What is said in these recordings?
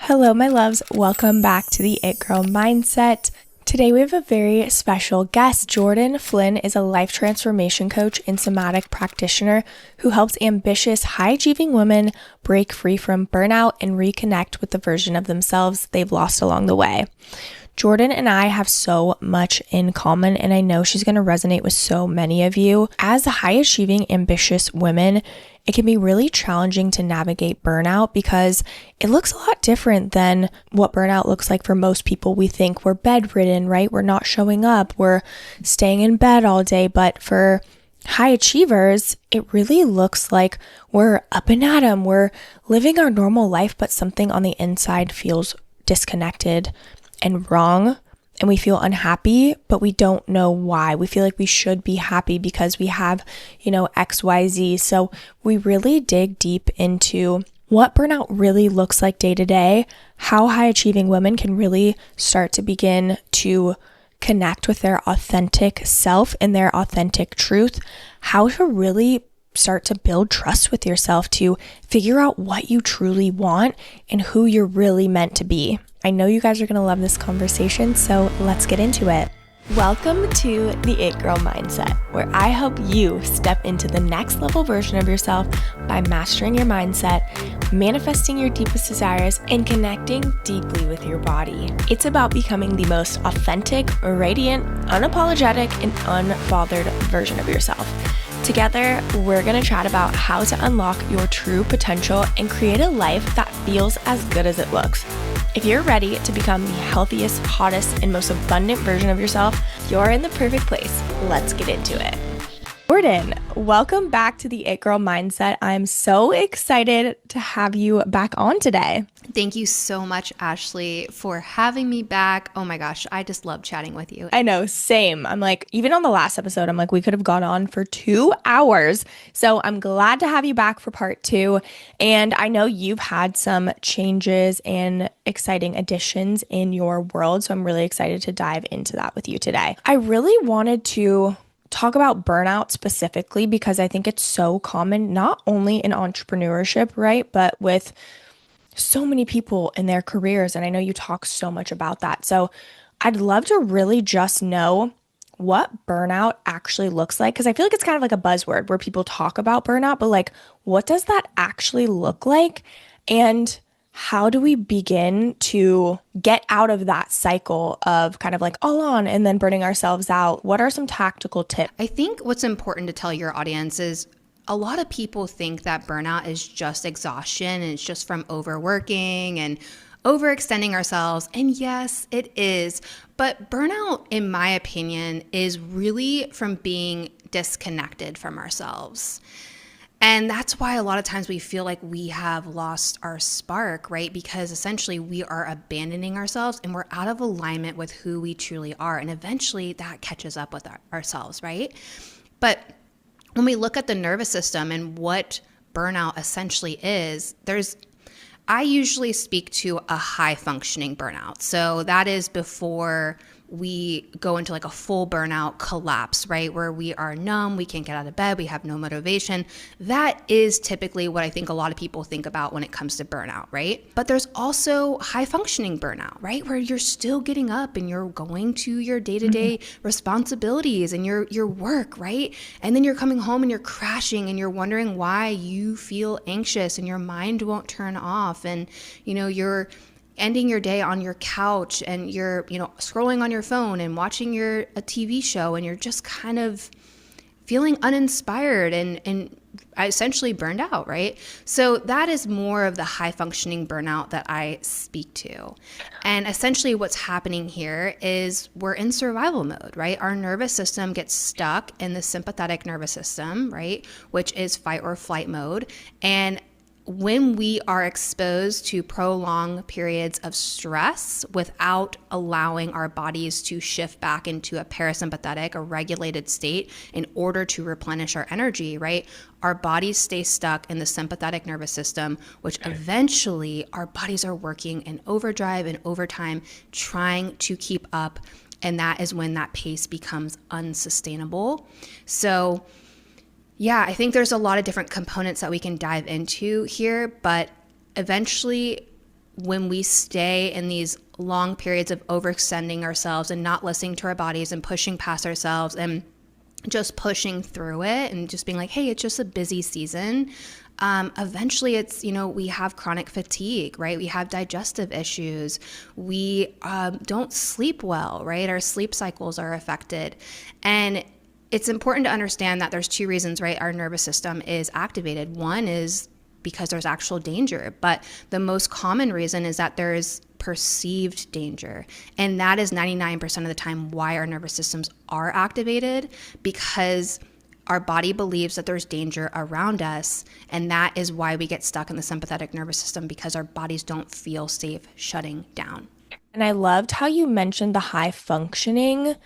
Hello, my loves. Welcome back to the It Girl Mindset. Today we have a very special guest. Jordan Flynn is a life transformation coach and somatic practitioner who helps ambitious, high-achieving women break free from burnout and reconnect with the version of themselves they've lost along the way. Jordan and I have so much in common, and I know she's going to resonate with so many of you. As high-achieving, ambitious women, it can be really challenging to navigate burnout because it looks a lot different than what burnout looks like for most people. We think we're bedridden, right? We're not showing up, we're staying in bed all day. But for high achievers, it really looks like we're up and at 'em. We're living our normal life, but something on the inside feels disconnected and wrong. And we feel unhappy, but we don't know why. We feel like we should be happy because we have, XYZ. So we really dig deep into what burnout really looks like day to day, how high achieving women can really start to begin to connect with their authentic self and their authentic truth, how to really start to build trust with yourself, to figure out what you truly want and who you're really meant to be. I know you guys are going to love this conversation, so let's get into it. Welcome to the It Girl Mindset, where I help you step into the next level version of yourself by mastering your mindset, manifesting your deepest desires, and connecting deeply with your body. It's about becoming the most authentic, radiant, unapologetic, and unbothered version of yourself. Together, we're going to chat about how to unlock your true potential and create a life that feels as good as it looks. If you're ready to become the healthiest, hottest, and most abundant version of yourself, you're in the perfect place. Let's get into it. Jordan, welcome back to the It Girl Mindset. I'm so excited to have you back on today. Thank you so much, Ashley, for having me back. Oh my gosh, I just love chatting with you. I know, same. I'm like, even on the last episode, I'm like, we could have gone on for 2 hours. So I'm glad to have you back for part 2. And I know you've had some changes and exciting additions in your world. So I'm really excited to dive into that with you today. I really wanted to talk about burnout specifically because I think it's so common, not only in entrepreneurship, right? But with so many people in their careers. And I know you talk so much about that. So I'd love to really just know what burnout actually looks like. Because I feel like it's kind of like a buzzword where people talk about burnout, but like, what does that actually look like? And how do we begin to get out of that cycle of kind of like all on and then burning ourselves out? What are some tactical tips? I think what's important to tell your audience is a lot of people think that burnout is just exhaustion and it's just from overworking and overextending ourselves. And yes, it is. But burnout, in my opinion, is really from being disconnected from ourselves. And that's why a lot of times we feel like we have lost our spark, right? Because essentially we are abandoning ourselves and we're out of alignment with who we truly are. And eventually that catches up with ourselves, right? But when we look at the nervous system and what burnout essentially is, I usually speak to a high functioning burnout. So that is before we go into like a full burnout collapse, right? Where we are numb, we can't get out of bed, we have no motivation. That is typically what I think a lot of people think about when it comes to burnout, right? But there's also high functioning burnout, right? Where you're still getting up and you're going to your day-to-day responsibilities and your work, right? And then you're coming home and you're crashing and you're wondering why you feel anxious and your mind won't turn off, and you're ending your day on your couch and you're, scrolling on your phone and watching a TV show, and you're just kind of feeling uninspired and essentially burned out, right? So that is more of the high functioning burnout that I speak to. And essentially what's happening here is we're in survival mode, right? Our nervous system gets stuck in the sympathetic nervous system, right? Which is fight or flight mode. And when we are exposed to prolonged periods of stress without allowing our bodies to shift back into a parasympathetic, a regulated state in order to replenish our energy, right? Our bodies stay stuck in the sympathetic nervous system, which eventually our bodies are working in overdrive and overtime, trying to keep up. And that is when that pace becomes unsustainable. So yeah, I think there's a lot of different components that we can dive into here, but eventually when we stay in these long periods of overextending ourselves and not listening to our bodies and pushing past ourselves and just pushing through it and just being like, hey, it's just a busy season. Eventually it's, we have chronic fatigue, right? We have digestive issues. We don't sleep well, right? Our sleep cycles are affected. And it's important to understand that there's two reasons, right? Our nervous system is activated. One is because there's actual danger, but the most common reason is that there is perceived danger. And that is 99% of the time why our nervous systems are activated, because our body believes that there's danger around us. And that is why we get stuck in the sympathetic nervous system, because our bodies don't feel safe shutting down. And I loved how you mentioned the high functioning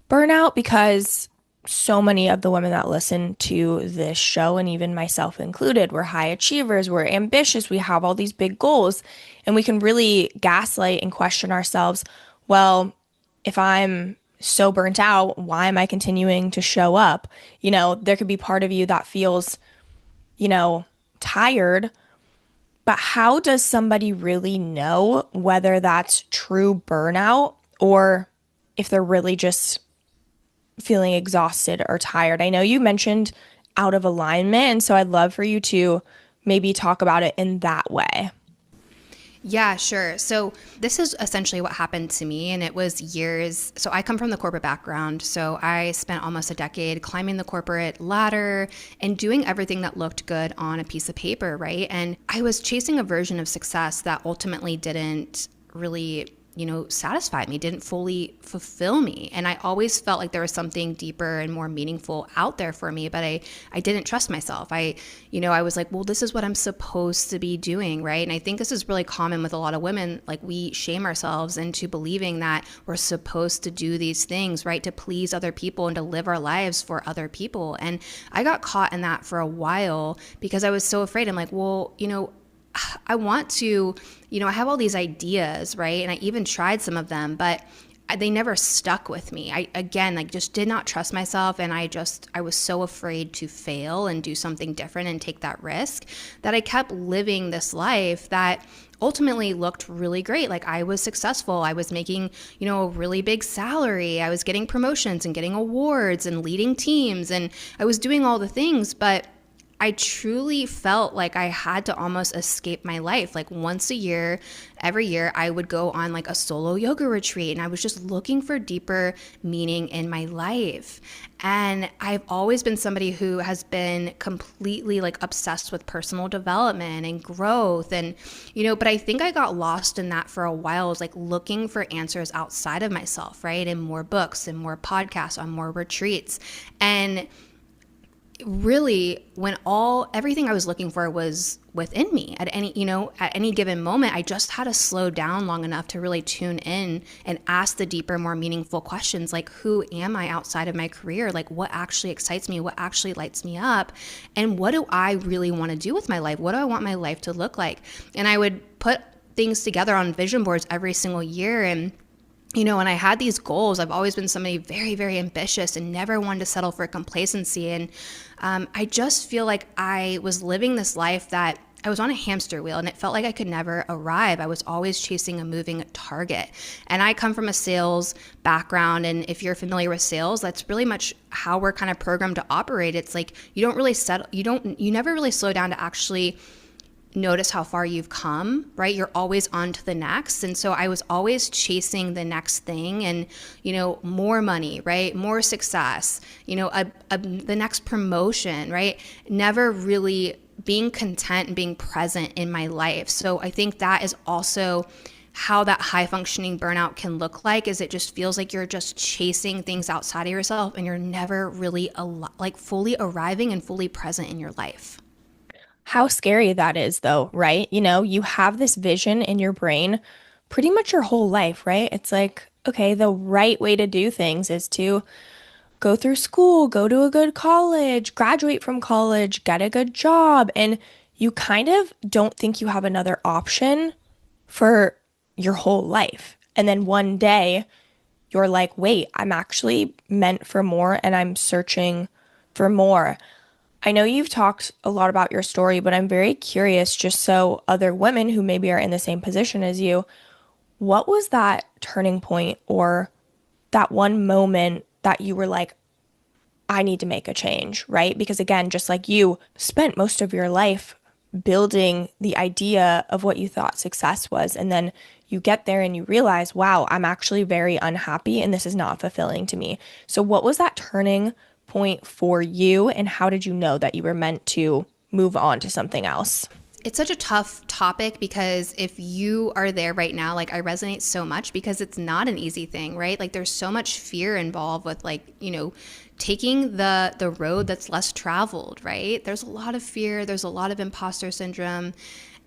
burnout, because so many of the women that listen to this show, and even myself included, we're high achievers, we're ambitious, we have all these big goals, and we can really gaslight and question ourselves. Well, if I'm so burnt out, why am I continuing to show up? There could be part of you that feels, tired, but how does somebody really know whether that's true burnout or if they're really just feeling exhausted or tired? I know you mentioned out of alignment, and so I'd love for you to maybe talk about it in that way. Yeah, sure. So this is essentially what happened to me, and it was years. So I come from the corporate background. So I spent almost a decade climbing the corporate ladder and doing everything that looked good on a piece of paper, right? And I was chasing a version of success that ultimately didn't really satisfy me, didn't fully fulfill me. And I always felt like there was something deeper and more meaningful out there for me, but I didn't trust myself. I was like, well, this is what I'm supposed to be doing, right? And I think this is really common with a lot of women. Like, we shame ourselves into believing that we're supposed to do these things, right? To please other people and to live our lives for other people. And I got caught in that for a while because I was so afraid. I'm like, well, I want to, I have all these ideas, right? And I even tried some of them, but they never stuck with me. I, again, just did not trust myself. And I was so afraid to fail and do something different and take that risk that I kept living this life that ultimately looked really great. Like, I was successful. I was making, a really big salary. I was getting promotions and getting awards and leading teams. And I was doing all the things, but I truly felt like I had to almost escape my life. Like, once a year, every year, I would go on like a solo yoga retreat, and I was just looking for deeper meaning in my life. And I've always been somebody who has been completely obsessed with personal development and growth. And, but I think I got lost in that for a while. I was looking for answers outside of myself, right? In more books and more podcasts, on more retreats. And really, when everything I was looking for was within me at any given moment, I just had to slow down long enough to really tune in and ask the deeper, more meaningful questions, like, who am I outside of my career? Like, what actually excites me? What actually lights me up? And what do I really want to do with my life? What do I want my life to look like? And I would put things together on vision boards every single year. And and I had these goals. I've always been somebody very, very ambitious and never wanted to settle for complacency. And I just feel like I was living this life that I was on a hamster wheel, and it felt like I could never arrive. I was always chasing a moving target. And I come from a sales background. And if you're familiar with sales, that's really much how we're kind of programmed to operate. It's like, you never really slow down to actually notice how far you've come, right? You're always on to the next. And so I was always chasing the next thing and, more money, right? More success, the next promotion, right? Never really being content and being present in my life. So I think that is also how that high functioning burnout can look like, is it just feels like you're just chasing things outside of yourself and you're never really fully arriving and fully present in your life. How scary that is, though, right? You have this vision in your brain pretty much your whole life, right? It's like, okay, the right way to do things is to go through school, go to a good college, graduate from college, get a good job. And you kind of don't think you have another option for your whole life. And then one day you're like, wait, I'm actually meant for more and I'm searching for more. I know you've talked a lot about your story, but I'm very curious, just so other women who maybe are in the same position as you, what was that turning point or that one moment that you were like, I need to make a change, right? Because again, just like you spent most of your life building the idea of what you thought success was. And then you get there and you realize, wow, I'm actually very unhappy and this is not fulfilling to me. So, what was that turning point for you? And how did you know that you were meant to move on to something else? It's such a tough topic because if you are there right now, like I resonate so much because it's not an easy thing, right? Like there's so much fear involved with like, taking the road that's less traveled, right? There's a lot of fear, there's a lot of imposter syndrome,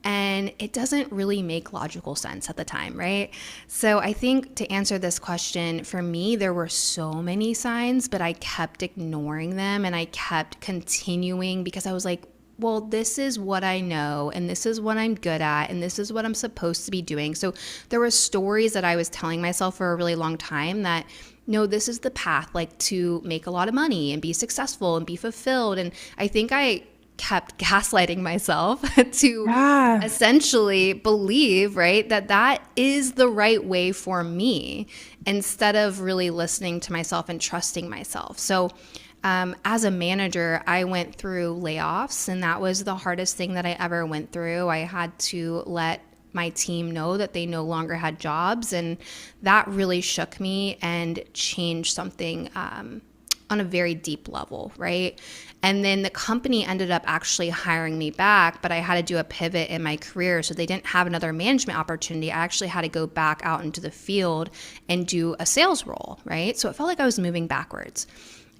and it doesn't really make logical sense at the time, right? So I think to answer this question, for me, there were so many signs, but I kept ignoring them and I kept continuing because I was like, well, this is what I know, and this is what I'm good at, and this is what I'm supposed to be doing. So there were stories that I was telling myself for a really long time that, no, this is the path, like to make a lot of money and be successful and be fulfilled. And I think I kept gaslighting myself to Yeah. essentially believe, right, that that is the right way for me instead of really listening to myself and trusting myself. So, as a manager, I went through layoffs, and that was the hardest thing that I ever went through. I had to let my team know that they no longer had jobs, and that really shook me and changed something on a very deep level, right? And then the company ended up actually hiring me back, but I had to do a pivot in my career. So they didn't have another management opportunity. I actually had to go back out into the field and do a sales role, right? So it felt like I was moving backwards.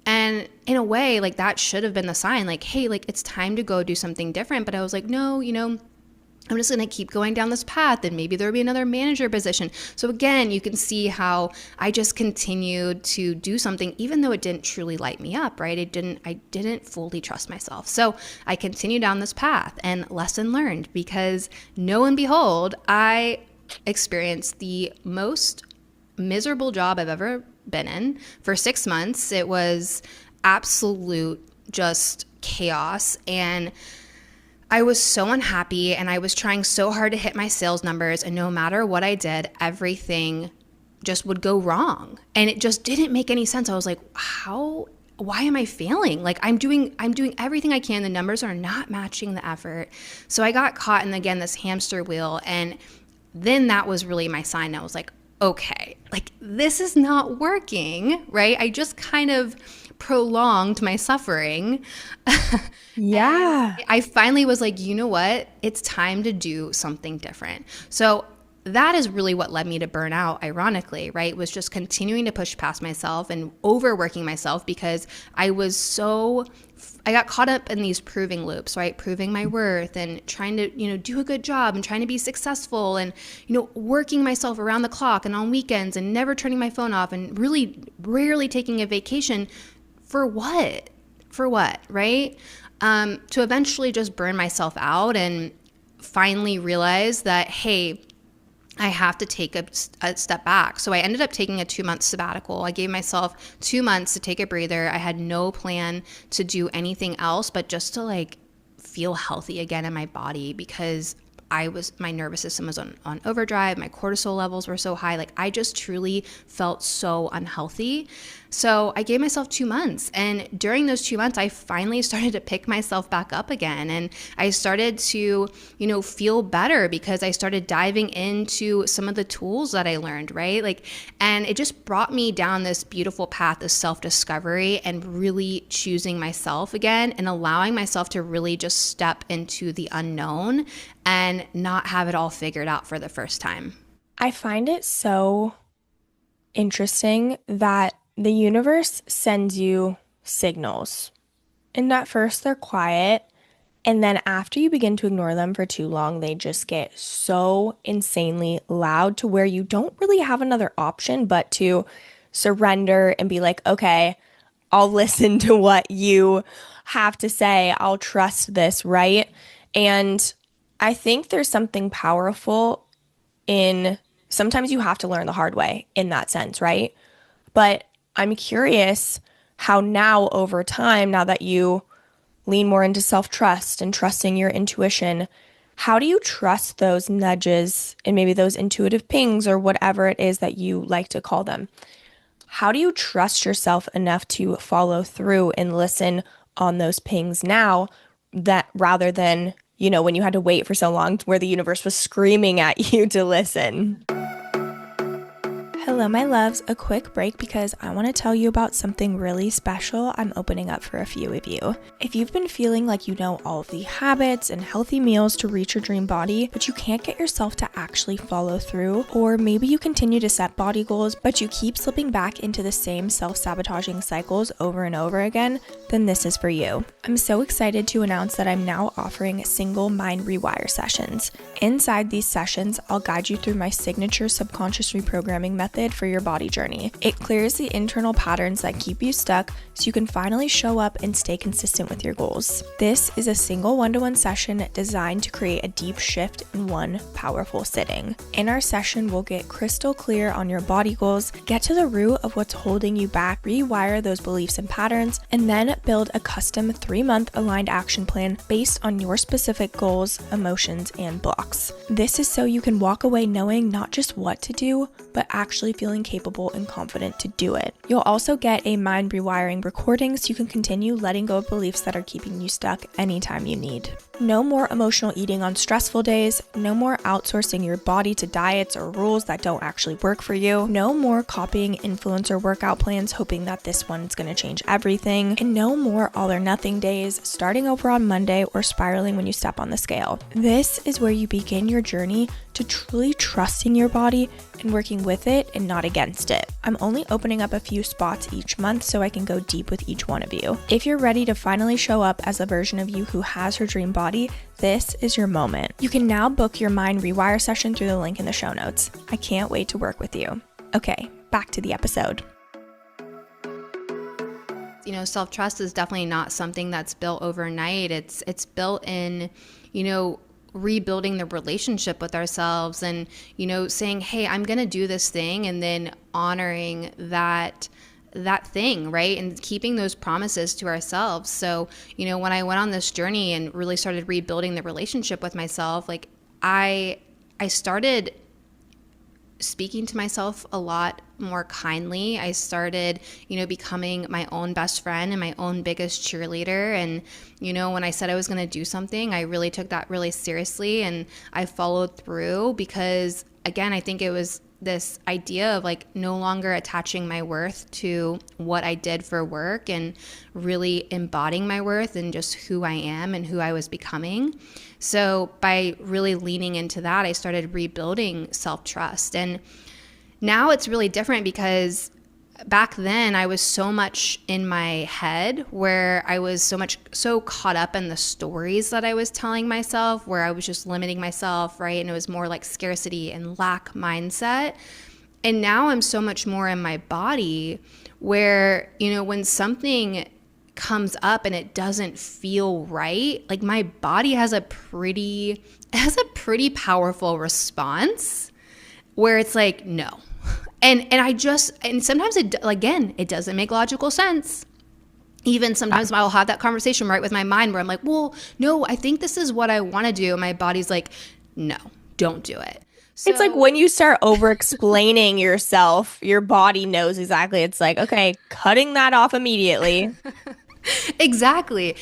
And in a way, like that should have been the sign, like, hey, like it's time to go do something different. But I was like, no, I'm just going to keep going down this path and maybe there'll be another manager position. So again, you can see how I just continued to do something even though it didn't truly light me up, right? I didn't fully trust myself. So I continued down this path, and lesson learned, because lo and behold, I experienced the most miserable job I've ever been in. For 6 months, it was absolute just chaos, and I was so unhappy, and I was trying so hard to hit my sales numbers, and no matter what I did, everything just would go wrong. And it just didn't make any sense. I was like, why am I failing? Like I'm doing everything I can. The numbers are not matching the effort. So I got caught in, again, this hamster wheel. And then that was really my sign. I was like, okay, like this is not working, right? I just kind of prolonged my suffering. And Yeah. I finally was like, you know what? It's time to do something different. So that is really what led me to burnout, ironically, right? Was just continuing to push past myself and overworking myself because I got caught up in these proving loops, right? Proving my worth and trying to, do a good job and trying to be successful and, working myself around the clock and on weekends and never turning my phone off and really rarely taking a vacation. For what? For what, right? To eventually just burn myself out and finally realize that, hey, I have to take a step back. So I ended up taking a 2-month sabbatical. I gave myself 2 months to take a breather. I had no plan to do anything else, but just to like feel healthy again in my body, because my nervous system was on overdrive. My cortisol levels were so high. Like I just truly felt so unhealthy. So I gave myself 2 months. And during those 2 months, I finally started to pick myself back up again. And I started to, feel better because I started diving into some of the tools that I learned, right? And it just brought me down this beautiful path of self-discovery and really choosing myself again and allowing myself to really just step into the unknown and not have it all figured out for the first time. I find it so interesting that the universe sends you signals. And at first, they're quiet. And then after you begin to ignore them for too long, they just get so insanely loud to where you don't really have another option but to surrender and be like, okay, I'll listen to what you have to say. I'll trust this, right? And I think there's something powerful in sometimes you have to learn the hard way in that sense, right? But I'm curious how now over time, now that you lean more into self-trust and trusting your intuition. How do you trust those nudges and maybe those intuitive pings or whatever it is that you like to call them? How do you trust yourself enough to follow through and listen on those pings now, that rather than, when you had to wait for so long where the universe was screaming at you to listen? Hello, my loves. A quick break because I want to tell you about something really special I'm opening up for a few of you. If you've been feeling like you know all of the habits and healthy meals to reach your dream body, but you can't get yourself to actually follow through, or maybe you continue to set body goals, but you keep slipping back into the same self-sabotaging cycles over and over again, then this is for you. I'm so excited to announce that I'm now offering single mind rewire sessions. Inside these sessions, I'll guide you through my signature subconscious reprogramming method for your body journey. It clears the internal patterns that keep you stuck so you can finally show up and stay consistent with your goals. This is a single one-to-one session designed to create a deep shift in one powerful sitting. In our session, we'll get crystal clear on your body goals, get to the root of what's holding you back, rewire those beliefs and patterns, and then build a custom 3-month aligned action plan based on your specific goals, emotions, and blocks. This is so you can walk away knowing not just what to do, but actually feeling capable and confident to do it. You'll also get a mind rewiring recording so you can continue letting go of beliefs that are keeping you stuck anytime you need. No more emotional eating on stressful days, no more outsourcing your body to diets or rules that don't actually work for you, no more copying influencer workout plans hoping that this one's going to change everything, and no more all or nothing days, starting over on Monday or spiraling when you step on the scale. This is where you begin your journey to truly trusting your body and working with it and not against it. I'm only opening up a few spots each month so I can go deep with each one of you. If you're ready to finally show up as a version of you who has her dream body, this is your moment. You can now book your mind rewire session through the link in the show notes. I can't wait to work with you. Okay, back to the episode. Self-trust is definitely not something that's built overnight. It's built in, rebuilding the relationship with ourselves and, saying, hey, I'm going to do this thing, and then honoring that thing, right? And keeping those promises to ourselves. So, when I went on this journey and really started rebuilding the relationship with myself, like I started speaking to myself a lot more kindly. I started, becoming my own best friend and my own biggest cheerleader. And, when I said I was going to do something, I really took that really seriously and I followed through because, again, I think it was this idea of like no longer attaching my worth to what I did for work and really embodying my worth and just who I am and who I was becoming. So by really leaning into that, I started rebuilding self-trust. And now it's really different because back then I was so much in my head where I was so caught up in the stories that I was telling myself, where I was just limiting myself, right? And it was more like scarcity and lack mindset. And now I'm so much more in my body where, when something comes up and it doesn't feel right, like my body has a pretty powerful response where it's like, no. And sometimes it doesn't make logical sense. Even sometimes I'll have that conversation right with my mind where I'm like, well, no, I think this is what I want to do. And my body's like, no, don't do it. So, it's like when you start over-explaining yourself, your body knows exactly. It's like, okay, cutting that off immediately. Exactly,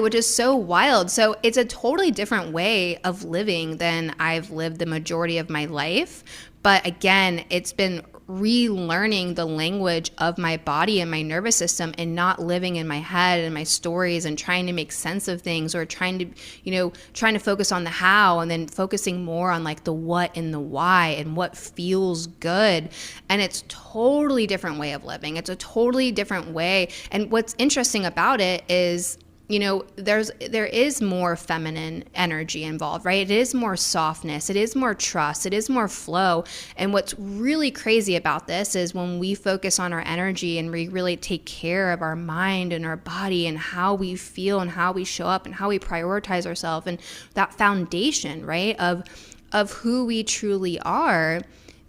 which is so wild. So it's a totally different way of living than I've lived the majority of my life. But again, it's been relearning the language of my body and my nervous system and not living in my head and my stories and trying to make sense of things or trying to focus on the how and then focusing more on like the what and the why and what feels good. And it's totally different way of living. It's a totally different way. And what's interesting about it is, there is more feminine energy involved, right? It is more softness. It is more trust. It is more flow. And what's really crazy about this is when we focus on our energy and we really take care of our mind and our body and how we feel and how we show up and how we prioritize ourselves and that foundation, right, of who we truly are,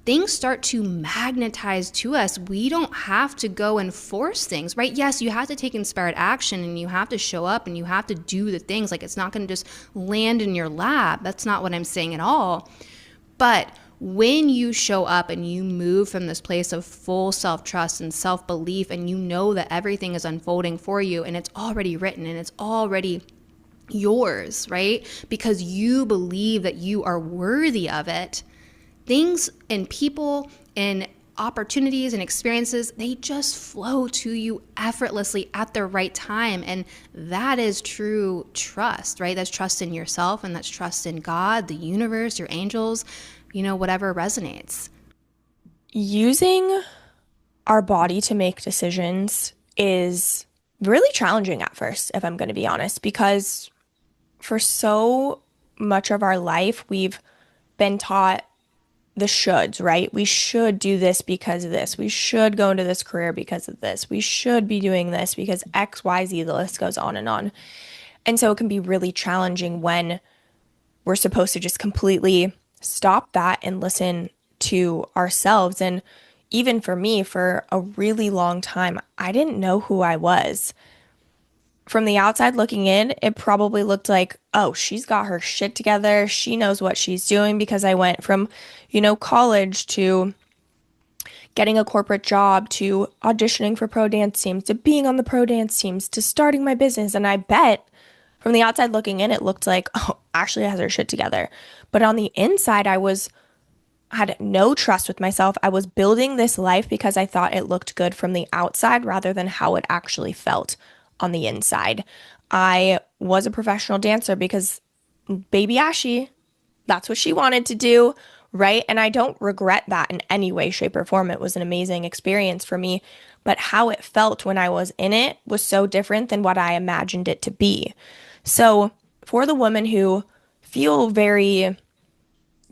things start to magnetize to us. We don't have to go and force things, right? Yes, you have to take inspired action and you have to show up and you have to do the things. Like, it's not going to just land in your lap. That's not what I'm saying at all. But when you show up and you move from this place of full self-trust and self-belief, and you know that everything is unfolding for you and it's already written and it's already yours, right? Because you believe that you are worthy of it, things and people and opportunities and experiences, they just flow to you effortlessly at the right time. And that is true trust, right? That's trust in yourself, and that's trust in God, the universe, your angels, whatever resonates. Using our body to make decisions is really challenging at first, if I'm going to be honest, because for so much of our life, we've been taught the shoulds, right? We should do this because of this. We should go into this career because of this. We should be doing this because X, Y, Z, the list goes on and on. And so it can be really challenging when we're supposed to just completely stop that and listen to ourselves. And even for me, for a really long time, I didn't know who I was. From the outside looking in, it probably looked like, oh, she's got her shit together. She knows what she's doing, because I went from, college to getting a corporate job to auditioning for pro dance teams to being on the pro dance teams to starting my business. And I bet from the outside looking in, it looked like, oh, Ashley has her shit together. But on the inside, had no trust with myself. I was building this life because I thought it looked good from the outside rather than how it actually felt on the inside. I was a professional dancer because baby Ashy, that's what she wanted to do, right? And I don't regret that in any way, shape, or form. It was an amazing experience for me, but how it felt when I was in it was so different than what I imagined it to be. So for the women who feel very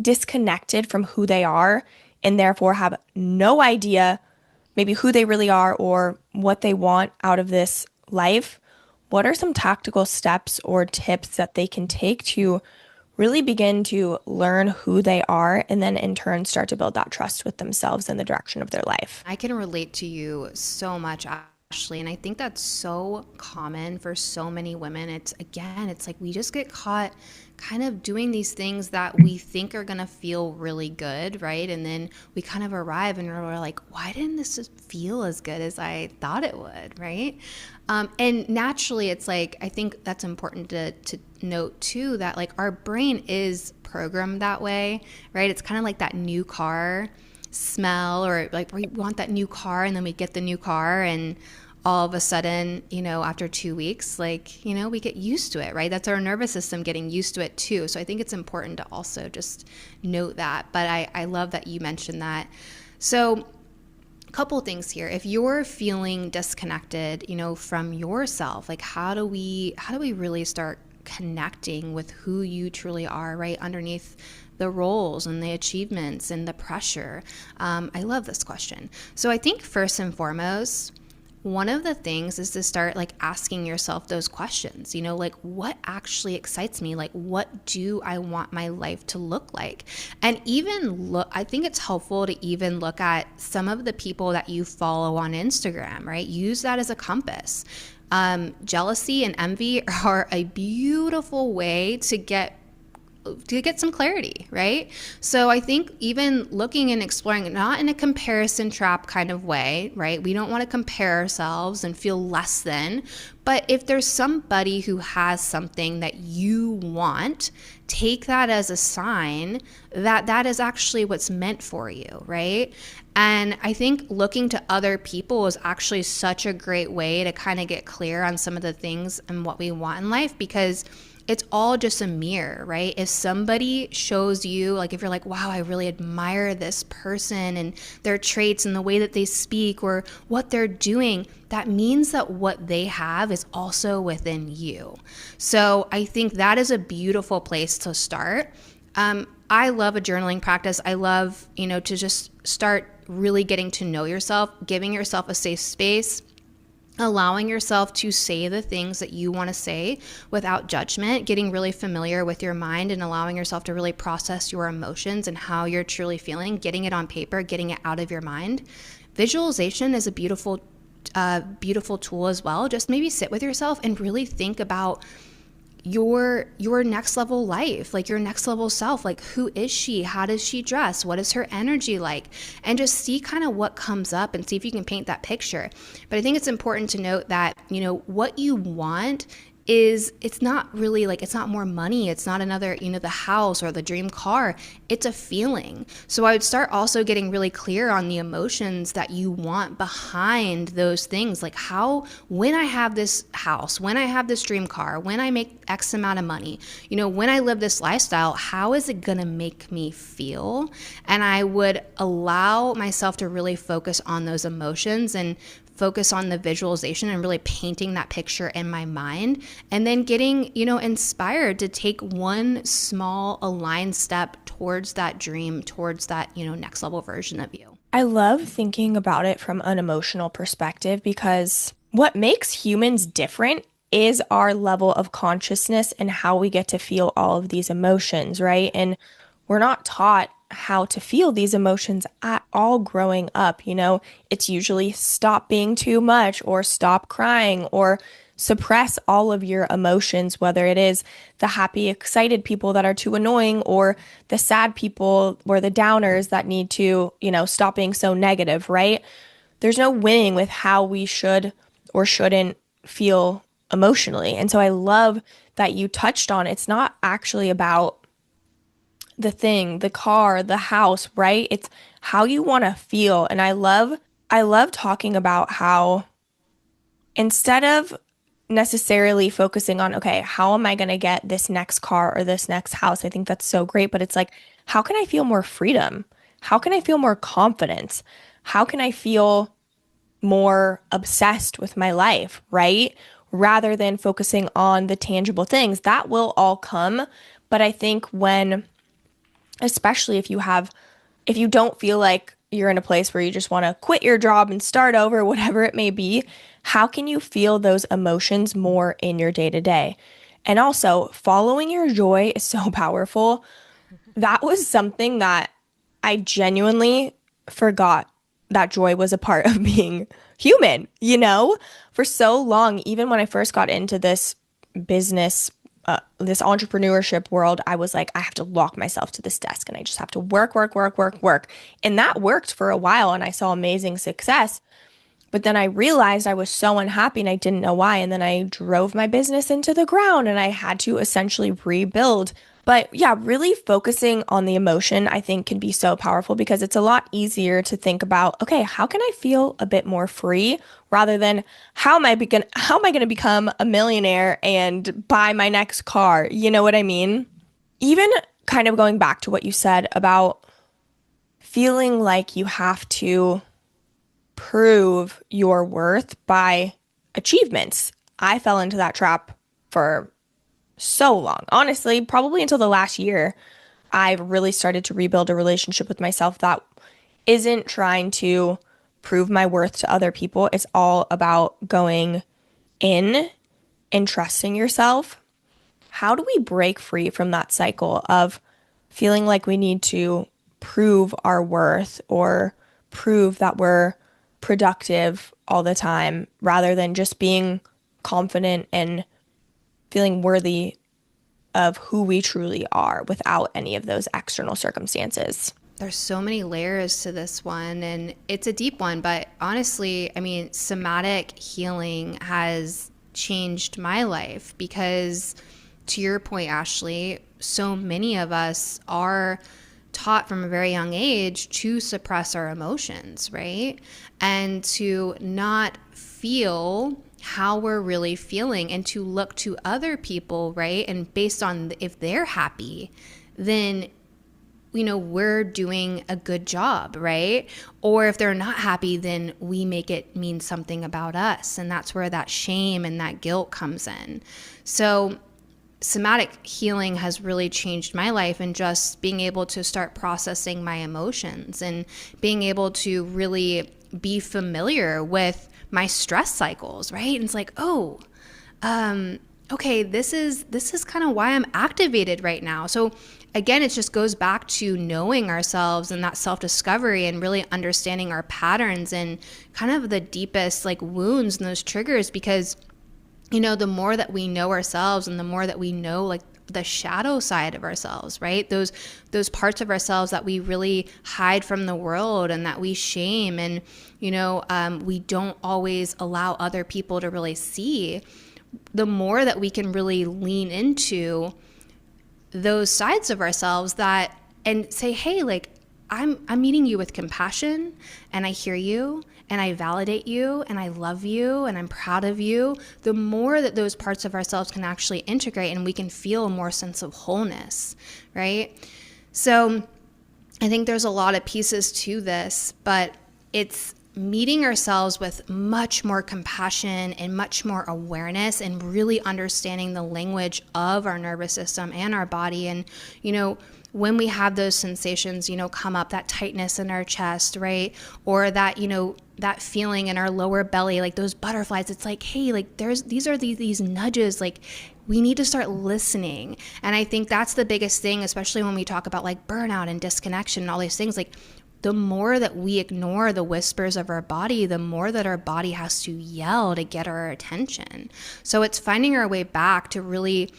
disconnected from who they are and therefore have no idea maybe who they really are or what they want out of this life, what are some tactical steps or tips that they can take to really begin to learn who they are and then in turn start to build that trust with themselves and the direction of their life? I can relate to you so much, Ashley, and I think that's so common for so many women. It's like we just get caught kind of doing these things that we think are going to feel really good, right? And then we kind of arrive and we're like, why didn't this just feel as good as I thought it would, right? And naturally, it's like, I think that's important to note too, that like our brain is programmed that way, right? It's kind of like that new car smell, or like we want that new car and then we get the new car and all of a sudden, after 2 weeks, we get used to it, right? That's our nervous system getting used to it too. So I think it's important to also just note that. But I love that you mentioned that. So a couple things here. If you're feeling disconnected, from yourself, like how do we really start connecting with who you truly are, right? Underneath the roles and the achievements and the pressure. I love this question. So I think first and foremost, one of the things is to start like asking yourself those questions, like what actually excites me? Like what do I want my life to look like? And I think it's helpful to even look at some of the people that you follow on Instagram, right? Use that as a compass. Jealousy and envy are a beautiful way to get some clarity, right? So I think even looking and exploring, not in a comparison trap kind of way, right? We don't want to compare ourselves and feel less than, but if there's somebody who has something that you want, take that as a sign that that is actually what's meant for you, right? And I think looking to other people is actually such a great way to kind of get clear on some of the things and what we want in life, because it's all just a mirror, right? If somebody shows you, like if you're like, wow, I really admire this person and their traits and the way that they speak or what they're doing, that means that what they have is also within you. So I think that is a beautiful place to start. I love a journaling practice. I love, to just start really getting to know yourself, giving yourself a safe space. allowing yourself to say the things that you want to say without judgment, getting really familiar with your mind and allowing yourself to really process your emotions and how you're truly feeling, getting it on paper, getting it out of your mind. Visualization is a beautiful tool as well. Just maybe sit with yourself and really think about your next level life, like your next level self. Like, who is she? How does she dress? What is her energy like? And just see kind of what comes up and see if you can paint that picture. But I think it's important to note that, what you want is, it's not really like, it's not more money. It's not another, the house or the dream car. It's a feeling. So I would start also getting really clear on the emotions that you want behind those things. Like, when I have this house, when I have this dream car, when I make X amount of money, when I live this lifestyle, how is it going to make me feel? And I would allow myself to really focus on those emotions and focus on the visualization and really painting that picture in my mind, and then getting, inspired to take one small aligned step towards that dream, towards that, next level version of you. I love thinking about it from an emotional perspective, because what makes humans different is our level of consciousness and how we get to feel all of these emotions, right? And we're not taught how to feel these emotions at all growing up. It's usually stop being too much, or stop crying, or suppress all of your emotions, whether it is the happy, excited people that are too annoying, or the sad people or the downers that need to, stop being so negative, right? There's no winning with how we should or shouldn't feel emotionally. And so I love that you touched on, it's not actually about the thing, the car, the house, right? It's how you want to feel. And I love talking about how, instead of necessarily focusing on, okay, how am I going to get this next car or this next house? I think that's so great, but it's like, how can I feel more freedom? How can I feel more confidence? How can I feel more obsessed with my life, right? Rather than focusing on the tangible things that will all come. But I think especially if you don't feel like you're in a place where you just want to quit your job and start over, whatever it may be, how can you feel those emotions more in your day to day? And also, following your joy is so powerful. That was something that I genuinely forgot, that joy was a part of being human, For so long, even when I first got into this business, this entrepreneurship world, I was like, I have to lock myself to this desk and I just have to work, work, work, work, work. And that worked for a while and I saw amazing success. But then I realized I was so unhappy and I didn't know why. And then I drove my business into the ground and I had to essentially rebuild. But yeah, really focusing on the emotion, I think, can be so powerful, because it's a lot easier to think about, okay, how can I feel a bit more free, rather than how am I going to become a millionaire and buy my next car? You know what I mean? Even kind of going back to what you said about feeling like you have to prove your worth by achievements. I fell into that trap for so long. Honestly, probably until the last year, I've really started to rebuild a relationship with myself that isn't trying to prove my worth to other people. It's all about going in and trusting yourself. How do we break free from that cycle of feeling like we need to prove our worth or prove that we're productive all the time, rather than just being confident and feeling worthy of who we truly are without any of those external circumstances? There's so many layers to this one, and it's a deep one, but honestly, somatic healing has changed my life, because to your point, Ashley, so many of us are taught from a very young age to suppress our emotions, right? And to not feel how we're really feeling, and to look to other people, right? And based on if they're happy, then we're doing a good job, right? Or if they're not happy, then we make it mean something about us. And that's where that shame and that guilt comes in. So somatic healing has really changed my life, and just being able to start processing my emotions and being able to really be familiar with my stress cycles, right? And it's like, oh, okay, this is kind of why I'm activated right now. So again, it just goes back to knowing ourselves and that self-discovery and really understanding our patterns and kind of the deepest like wounds and those triggers, because the more that we know ourselves and the more that we know like the shadow side of ourselves, right? Those parts of ourselves that we really hide from the world and that we shame and, we don't always allow other people to really see. The more that we can really lean into those sides of ourselves and say, hey, like I'm meeting you with compassion, and I hear you, and I validate you, and I love you, and I'm proud of you. The more that those parts of ourselves can actually integrate, and we can feel a more sense of wholeness, right? So I think there's a lot of pieces to this, but it's meeting ourselves with much more compassion and much more awareness and really understanding the language of our nervous system and our body. And, when we have those sensations, come up, that tightness in our chest, right? Or that, that feeling in our lower belly, like those butterflies, it's like, hey, like these are these nudges, like we need to start listening. And I think that's the biggest thing, especially when we talk about like burnout and disconnection and all these things, like the more that we ignore the whispers of our body, the more that our body has to yell to get our attention. So it's finding our way back to really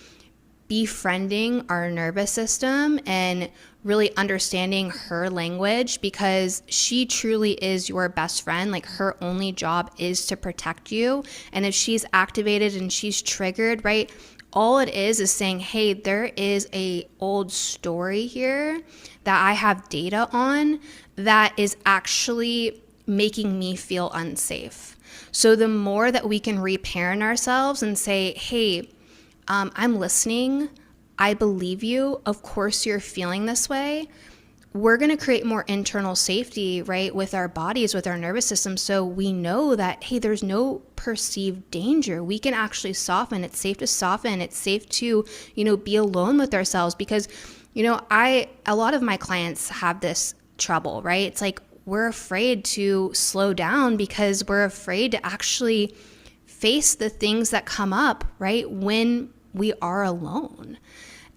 befriending our nervous system and really understanding her language, because she truly is your best friend. Like her only job is to protect you. And if she's activated and she's triggered, right, all it is saying, hey, there is a old story here that I have data on that is actually making me feel unsafe. So the more that we can reparent ourselves and say, hey, I'm listening, I believe you, of course you're feeling this way, we're going to create more internal safety, right, with our bodies, with our nervous system. So we know that, hey, there's no perceived danger. We can actually soften. It's safe to soften. It's safe to, be alone with ourselves, because, a lot of my clients have this trouble, right? It's like we're afraid to slow down because we're afraid to actually face the things that come up, right, when we are alone.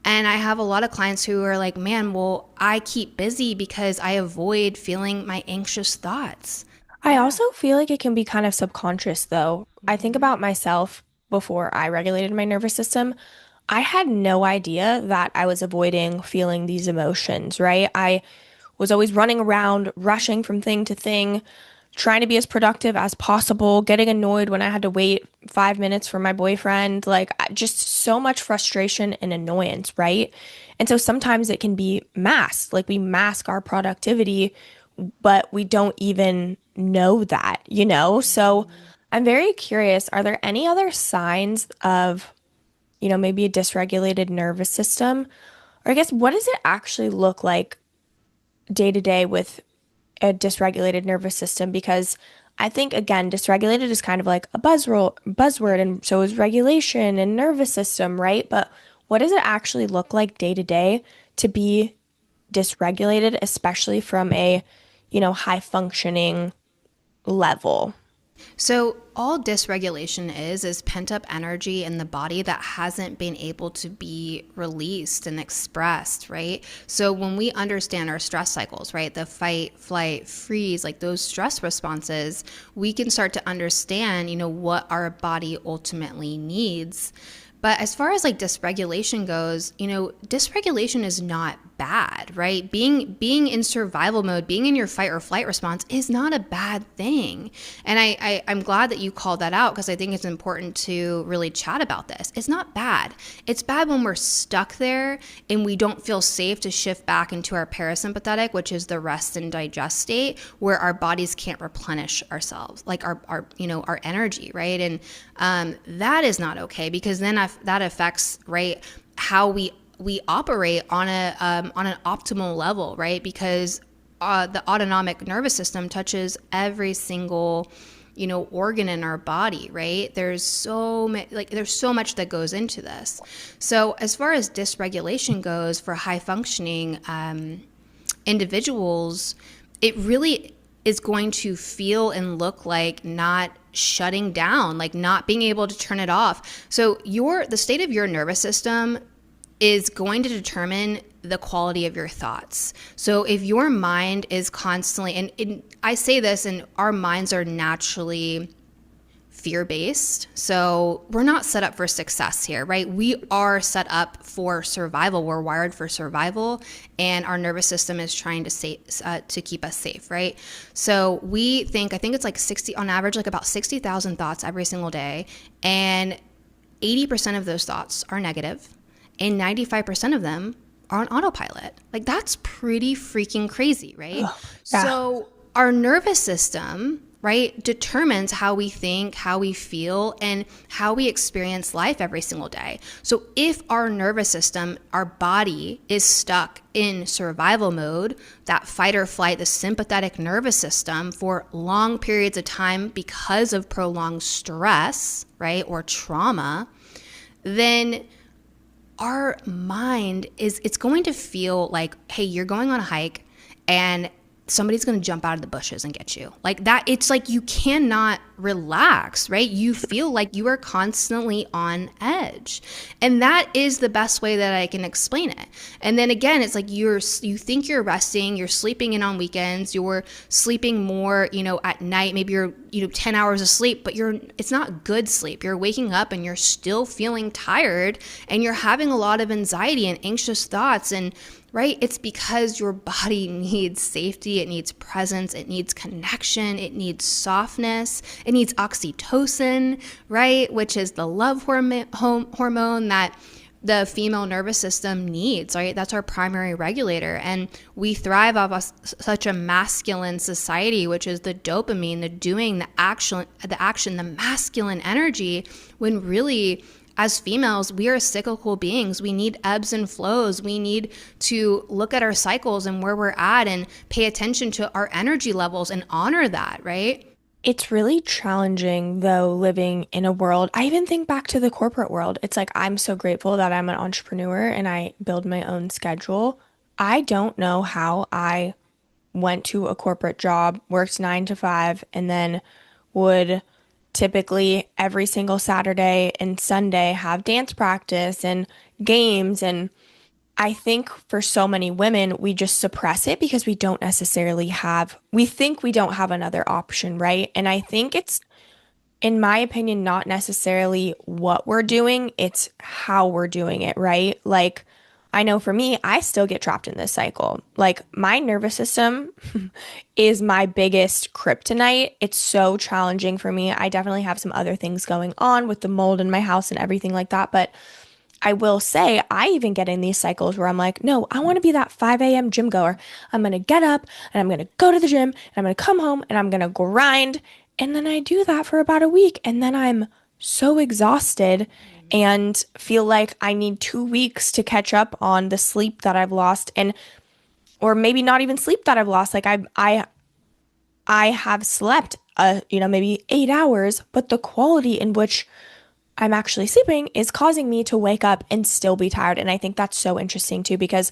And I have a lot of clients who are like, man, well, I keep busy because I avoid feeling my anxious thoughts. I also feel like it can be kind of subconscious, though. I think about myself before I regulated my nervous system. I had no idea that I was avoiding feeling these emotions, right? I was always running around, rushing from thing to thing, trying to be as productive as possible, getting annoyed when I had to wait 5 minutes for my boyfriend, like just so much frustration and annoyance, right? And so sometimes it can be masked, like we mask our productivity, but we don't even know that. So I'm very curious, are there any other signs of, maybe a dysregulated nervous system? Or I guess, what does it actually look like day to day with a dysregulated nervous system? Because I think, again, dysregulated is kind of like a buzzword, and so is regulation and nervous system, right? But what does it actually look like day to day to be dysregulated, especially from a, high functioning level? So all dysregulation is pent up energy in the body that hasn't been able to be released and expressed, right? So when we understand our stress cycles, right, the fight, flight, freeze, like those stress responses, we can start to understand, what our body ultimately needs. But as far as like dysregulation goes, dysregulation is not bad, right? Being in survival mode, being in your fight or flight response is not a bad thing. And I'm glad that you called that out, because I think it's important to really chat about this. It's not bad. It's bad when we're stuck there and we don't feel safe to shift back into our parasympathetic, which is the rest and digest state, where our bodies can't replenish ourselves, like our energy, right? And that is not okay, because then that affects, right, how we operate on an optimal level, right? Because the autonomic nervous system touches every single organ in our body, right? There's so much that goes into this. So as far as dysregulation goes for high functioning individuals, it really is going to feel and look like not shutting down, like not being able to turn it off. So the state of your nervous system is going to determine the quality of your thoughts. So if your mind is constantly, and I say this, and our minds are naturally fear-based. So we're not set up for success here, right? We are set up for survival. We're wired for survival, and our nervous system is trying to keep us safe, right? So I think it's like 60, on average, like about 60,000 thoughts every single day. And 80% of those thoughts are negative, and 95% of them are on autopilot. Like, that's pretty freaking crazy, right? Ugh, yeah. So our nervous system, right, determines how we think, how we feel, and how we experience life every single day. So if our nervous system, our body, is stuck in survival mode, that fight or flight, the sympathetic nervous system, for long periods of time because of prolonged stress, right, or trauma, then our mind it's going to feel like, hey, you're going on a hike and somebody's going to jump out of the bushes and get you. Like that, it's like you cannot relax, right? You feel like you are constantly on edge. And that is the best way that I can explain it. And then again, it's like you think you're resting, you're sleeping in on weekends, you're sleeping more, at night, maybe you're 10 hours of sleep, but it's not good sleep. You're waking up and you're still feeling tired, and you're having a lot of anxiety and anxious thoughts, and right? It's because your body needs safety, it needs presence, it needs connection, it needs softness, it needs oxytocin, right? Which is the love hormone that the female nervous system needs, right? That's our primary regulator. And we thrive off of such a masculine society, which is the dopamine, the doing, the action, the masculine energy, when really, as females, we are cyclical beings. We need ebbs and flows. We need to look at our cycles and where we're at and pay attention to our energy levels and honor that, right? It's really challenging, though, living in a world. I even think back to the corporate world. It's like I'm so grateful that I'm an entrepreneur and I build my own schedule. I don't know how I went to a corporate job, worked 9 to 5, and then would typically every single Saturday and Sunday have dance practice and games. And I think for so many women, we just suppress it because we don't necessarily we think we don't have another option, right? And I think it's, in my opinion, not necessarily what we're doing, it's how we're doing it, right? Like, I know for me, I still get trapped in this cycle. Like, my nervous system is my biggest kryptonite. It's so challenging for me. I definitely have some other things going on with the mold in my house and everything like that. But I will say, I even get in these cycles where I'm like, no, I want to be that 5 a.m. gym goer. I'm going to get up and I'm going to go to the gym and I'm going to come home and I'm going to grind. And then I do that for about a week. And then I'm so exhausted and feel like I need 2 weeks to catch up on the sleep that I've lost, or maybe not even sleep that I've lost. Like I have slept, maybe 8 hours, but the quality in which I'm actually sleeping is causing me to wake up and still be tired. And I think that's so interesting too, because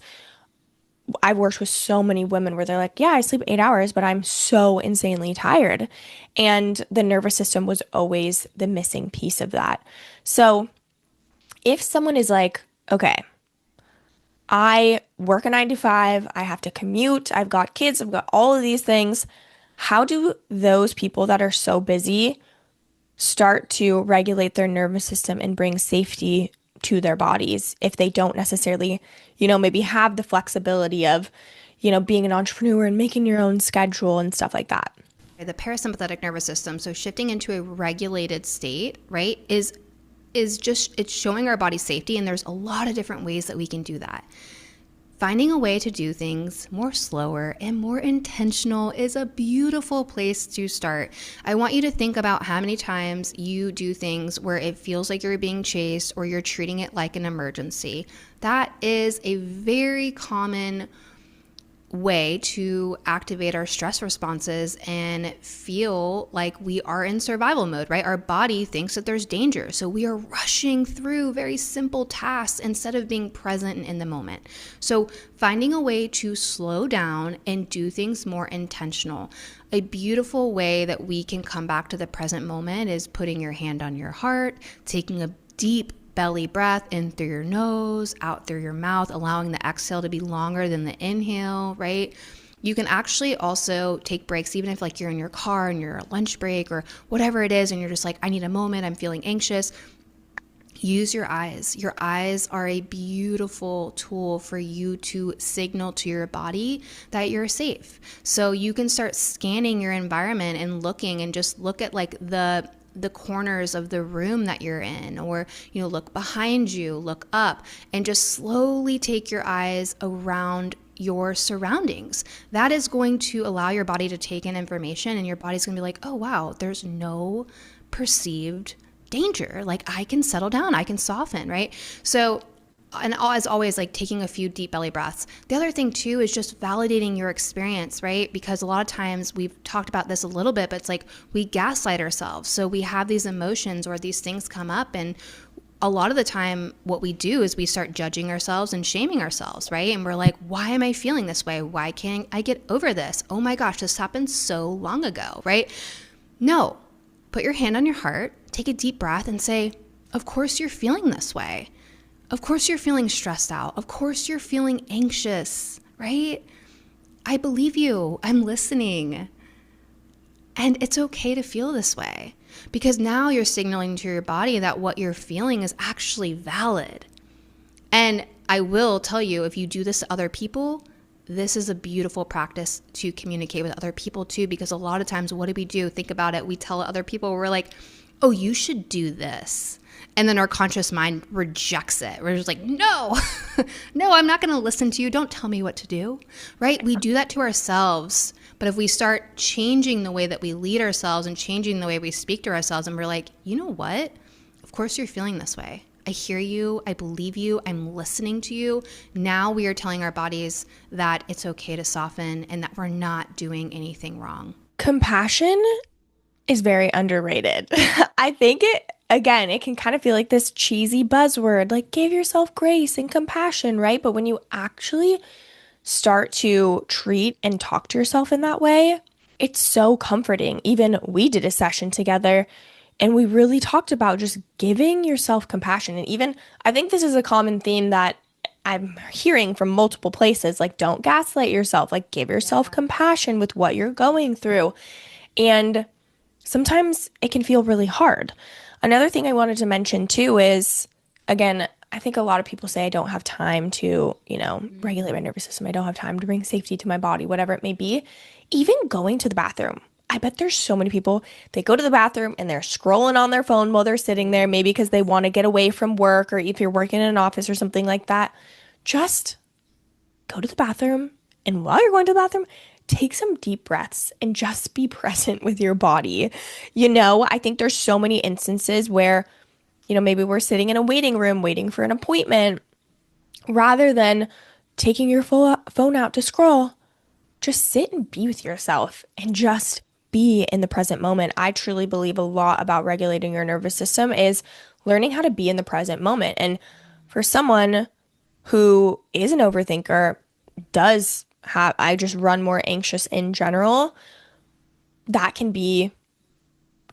I've worked with so many women where they're like, yeah, I sleep 8 hours, but I'm so insanely tired. And the nervous system was always the missing piece of that. So if someone is like, okay, I work a 9 to 5, I have to commute, I've got kids, I've got all of these things, how do those people that are so busy start to regulate their nervous system and bring safety to their bodies if they don't necessarily, maybe have the flexibility of, being an entrepreneur and making your own schedule and stuff like that? The parasympathetic nervous system, so shifting into a regulated state, right, is just, it's showing our body safety, and there's a lot of different ways that we can do that. Finding a way to do things more slower and more intentional is a beautiful place to start. I want you to think about how many times you do things where it feels like you're being chased or you're treating it like an emergency. That is a very common way to activate our stress responses and feel like we are in survival mode, right? Our body thinks that there's danger. So we are rushing through very simple tasks instead of being present and in the moment. So finding a way to slow down and do things more intentional. A beautiful way that we can come back to the present moment is putting your hand on your heart, taking a deep belly breath in through your nose, out through your mouth, allowing the exhale to be longer than the inhale, right? You can actually also take breaks, even if like you're in your car and you're a lunch break or whatever it is, and you're just like, I need a moment, I'm feeling anxious. Use your eyes. Your eyes are a beautiful tool for you to signal to your body that you're safe. So you can start scanning your environment and looking and just look at like the corners of the room that you're in, or look behind you, look up, and just slowly take your eyes around your surroundings. That is going to allow your body to take in information, and your body's going to be like, oh wow, there's no perceived danger. Like I can settle down, I can soften, right? So, and as always, like taking a few deep belly breaths. The other thing too is just validating your experience, right? Because a lot of times we've talked about this a little bit, but it's like we gaslight ourselves. So we have these emotions or these things come up, and a lot of the time what we do is we start judging ourselves and shaming ourselves, right? And we're like, why am I feeling this way? Why can't I get over this? Oh my gosh, this happened so long ago, right? No, put your hand on your heart, take a deep breath and say, of course you're feeling this way. Of course you're feeling stressed out. Of course you're feeling anxious, right? I believe you. I'm listening. And it's okay to feel this way, because now you're signaling to your body that what you're feeling is actually valid. And I will tell you, if you do this to other people, this is a beautiful practice to communicate with other people too, because a lot of times, what do? Think about it. We tell other people, we're like, oh, you should do this. And then our conscious mind rejects it. We're just like, no, no, I'm not going to listen to you. Don't tell me what to do, right? We do that to ourselves. But if we start changing the way that we lead ourselves and changing the way we speak to ourselves, and we're like, you know what? Of course you're feeling this way. I hear you. I believe you. I'm listening to you. Now we are telling our bodies that it's okay to soften and that we're not doing anything wrong. Compassion is very underrated. I think it can kind of feel like this cheesy buzzword, like give yourself grace and compassion, right? But when you actually start to treat and talk to yourself in that way, it's so comforting. Even we did a session together and we really talked about just giving yourself compassion. And even I think this is a common theme that I'm hearing from multiple places, like don't gaslight yourself, like give yourself compassion with what you're going through. And sometimes it can feel really hard. Another thing I wanted to mention too is, again, I think a lot of people say I don't have time to, regulate my nervous system. I don't have time to bring safety to my body, whatever it may be. Even going to the bathroom. I bet there's so many people, they go to the bathroom and they're scrolling on their phone while they're sitting there, maybe because they want to get away from work, or if you're working in an office or something like that. Just go to the bathroom, and while you're going to the bathroom, take some deep breaths and just be present with your body. I think there's so many instances where, maybe we're sitting in a waiting room waiting for an appointment. Rather than taking your phone out to scroll, just sit and be with yourself and just be in the present moment. I truly believe a lot about regulating your nervous system is learning how to be in the present moment. And for someone who is an overthinker, I just run more anxious in general, that can be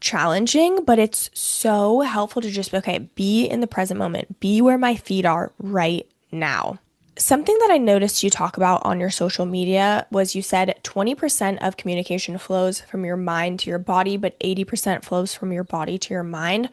challenging, but it's so helpful to just, be in the present moment, be where my feet are right now. Something that I noticed you talk about on your social media was you said 20% of communication flows from your mind to your body, but 80% flows from your body to your mind.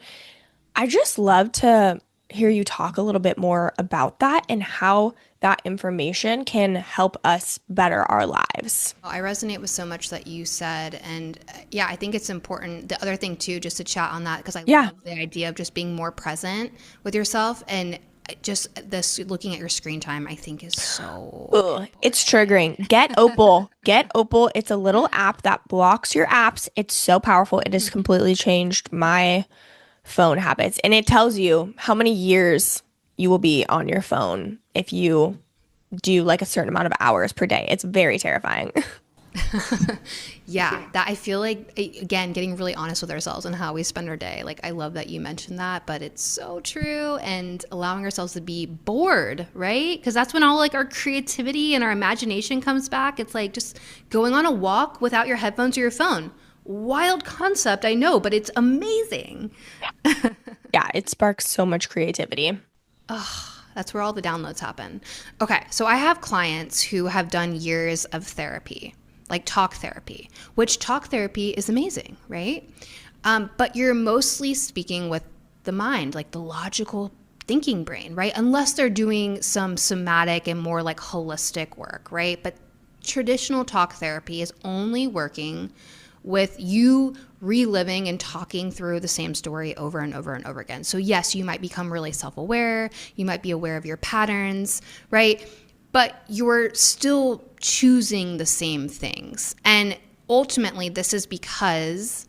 I just love to hear you talk a little bit more about that and how that information can help us better our lives. I resonate with so much that you said. And I think it's important. The other thing too, just to chat on that, because I love the idea of just being more present with yourself, and just this looking at your screen time, I think is so it's triggering. Get Opal. Get Opal. It's a little app that blocks your apps. It's so powerful. It has completely changed my phone habits, and it tells you how many years you will be on your phone if you do like a certain amount of hours per day. It's very terrifying. Yeah, that I feel like, again, getting really honest with ourselves and how we spend our day. Like, I love that you mentioned that, but it's so true. And allowing ourselves to be bored, right? Because that's when all like our creativity and our imagination comes back. It's like just going on a walk without your headphones or your phone. Wild concept, I know, but it's amazing. Yeah, it sparks so much creativity. That's where all the downloads happen. Okay, so I have clients who have done years of therapy, like talk therapy, which talk therapy is amazing, right? But you're mostly speaking with the mind, like the logical thinking brain, right? Unless they're doing some somatic and more like holistic work, right? But traditional talk therapy is only working with you reliving and talking through the same story over and over and over again. So yes, you might become really self-aware. You might be aware of your patterns, right? But you're still choosing the same things. And ultimately, this is because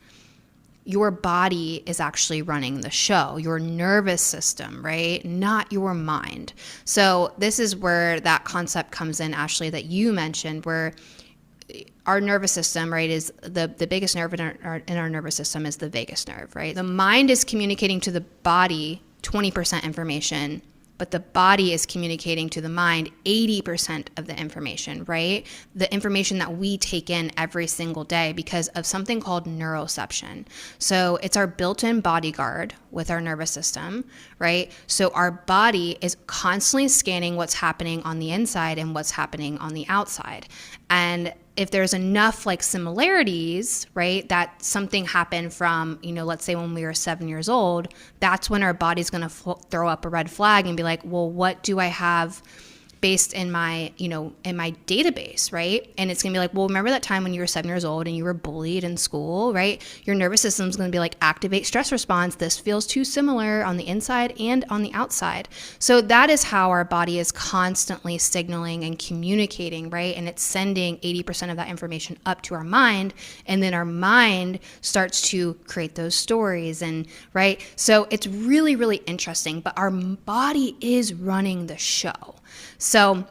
your body is actually running the show, your nervous system, right? Not your mind. So this is where that concept comes in, Ashley, that you mentioned, where our nervous system, right, is the biggest nerve in our nervous system is the vagus nerve, right? The mind is communicating to the body 20% information, but the body is communicating to the mind 80% of the information, right? The information that we take in every single day because of something called neuroception. So it's our built-in bodyguard with our nervous system, right? So our body is constantly scanning what's happening on the inside and what's happening on the outside. And if there's enough like similarities, right, that something happened from, let's say when we were 7 years old, that's when our body's going to throw up a red flag and be like, well, what do I have based in my, in my database, right? And it's going to be like, well, remember that time when you were 7 years old and you were bullied in school, right? Your nervous system's going to be like, activate stress response. This feels too similar on the inside and on the outside. So that is how our body is constantly signaling and communicating, right? And it's sending 80% of that information up to our mind. And then our mind starts to create those stories and, right? So it's really, really interesting, but our body is running the show. So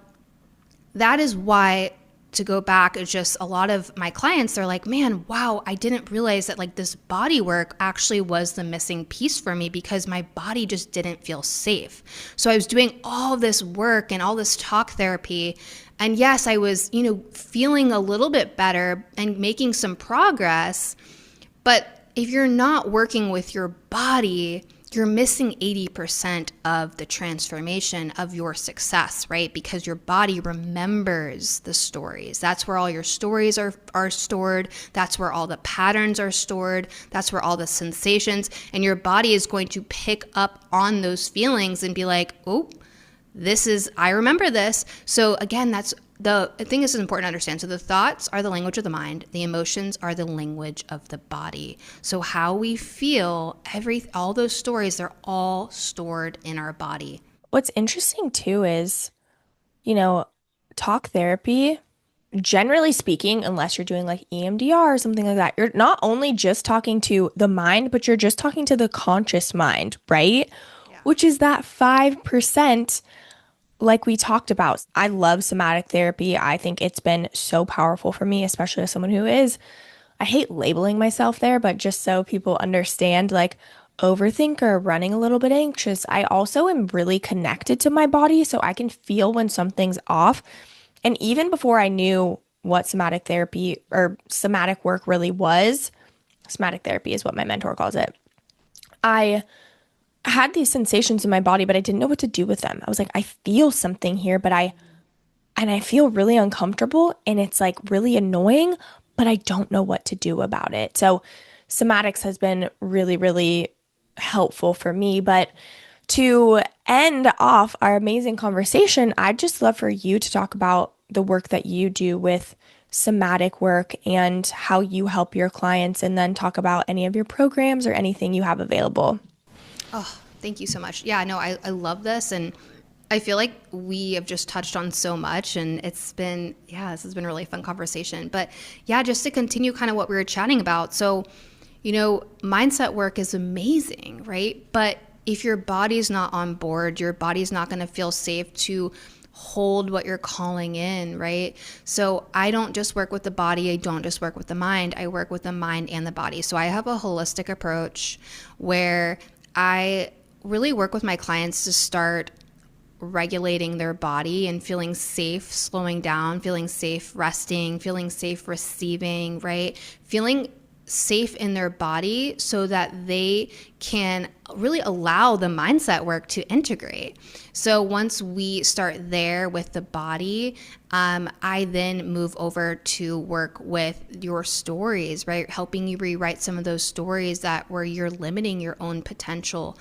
that is why, to go back, it's just a lot of my clients, they're like, man, wow, I didn't realize that like this body work actually was the missing piece for me because my body just didn't feel safe. So I was doing all this work and all this talk therapy. And yes, I was, feeling a little bit better and making some progress. But if you're not working with your body, you're missing 80% of the transformation of your success, right? Because your body remembers the stories. That's where all your stories are stored. That's where all the patterns are stored. That's where all the sensations, and your body is going to pick up on those feelings and be like, oh, I remember this. So again, I think this is important to understand. So the thoughts are the language of the mind. The emotions are the language of the body. So how we feel, all those stories, they're all stored in our body. What's interesting too is, talk therapy, generally speaking, unless you're doing like EMDR or something like that, you're not only just talking to the mind, but you're just talking to the conscious mind, right? Yeah. Which is that 5%. Like we talked about. I love somatic therapy. I think it's been so powerful for me, especially as someone who I hate labeling myself there, but just so people understand, like overthinker, running a little bit anxious. I also am really connected to my body, so I can feel when something's off. And even before I knew what somatic therapy or somatic work really was, somatic therapy is what my mentor calls it, I had these sensations in my body, but I didn't know what to do with them. I was like, I feel something here, but I feel really uncomfortable and it's like really annoying, but I don't know what to do about it. So somatics has been really, really helpful for me. But to end off our amazing conversation, I'd just love for you to talk about the work that you do with somatic work and how you help your clients, and then talk about any of your programs or anything you have available. Oh, thank you so much. Yeah, no, I love this. And I feel like we have just touched on so much, and this has been a really fun conversation. But yeah, just to continue kind of what we were chatting about. So, mindset work is amazing, right? But if your body's not on board, your body's not going to feel safe to hold what you're calling in, right? So I don't just work with the body. I don't just work with the mind. I work with the mind and the body. So I have a holistic approach where I really work with my clients to start regulating their body and feeling safe, slowing down, feeling safe, resting, feeling safe, receiving, right? Feeling safe in their body so that they can really allow the mindset work to integrate. So once we start there with the body, I then move over to work with your stories, right? Helping you rewrite some of those stories that where you're limiting your own potential.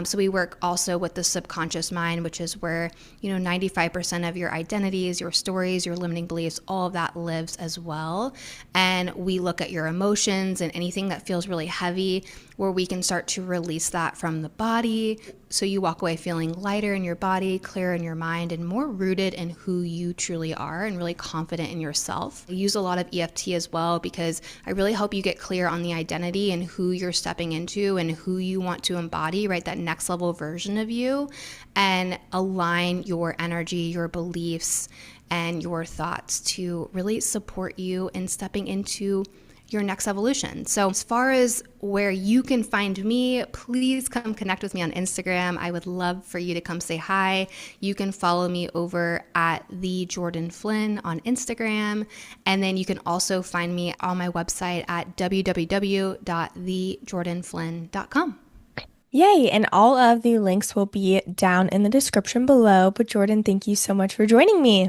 So we work also with the subconscious mind, which is where, 95% of your identities, your stories, your limiting beliefs, all of that lives as well. And we look at your emotions and anything that feels really heavy, where we can start to release that from the body. So you walk away feeling lighter in your body, clearer in your mind, and more rooted in who you truly are and really confident in yourself. I use a lot of EFT as well because I really help you get clear on the identity and who you're stepping into and who you want to embody, right? That next level version of you, and align your energy, your beliefs, and your thoughts to really support you in stepping into your next evolution. So as far as where you can find me, please come connect with me on Instagram. I would love for you to come say hi. You can follow me over at the Jordan Flynn on Instagram. And then you can also find me on my website at www.thejordanflynn.com. Yay! And all of the links will be down in the description below. But Jordan, thank you so much for joining me.